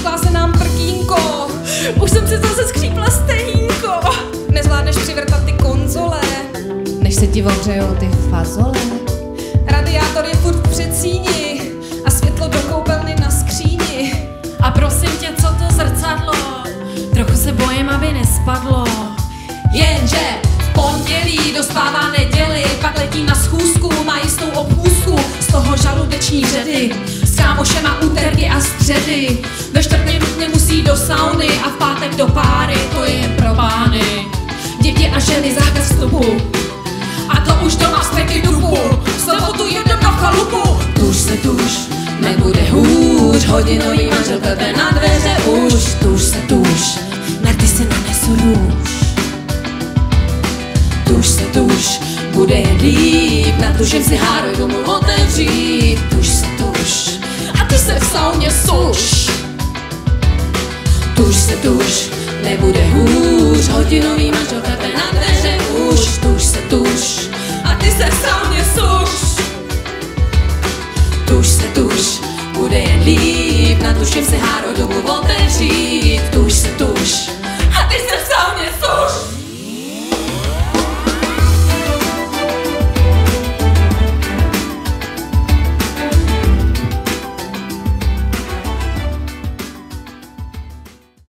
Roztekla se nám prkínko, už jsem si zase skřípla stejnínko. Nezvládneš přivrtat ty konzole, než se ti ohřejou ty fazole. Radiátor je furt v předsíni a světlo do koupelny na skříni. A prosím tě, co to zrcadlo? Trochu se bojím, aby nespadlo. Jenže v pondělí dospává neděli, pak letí na schůzku, má jistou obchůzku, z toho žaludeční ředy. S kámošema úterky a středy, ve čtvrtek nutně musí do sauny a v pátek do páry, to je jen pro pány. Děti a ženy zákaz vstupu, a to už doma z peky duchu, v sobotu jedem na chalupu. Tuž, nebude hůř, hodinový manžel klepe na dveře už. Tuž, narty se nanesu růž. Tuž, bude jen líp, natužím si hároj domů otevřít. Tuž, a ty se v sauně suš. Tuž, nebude hůř, hodinový manžel klepe na dveře.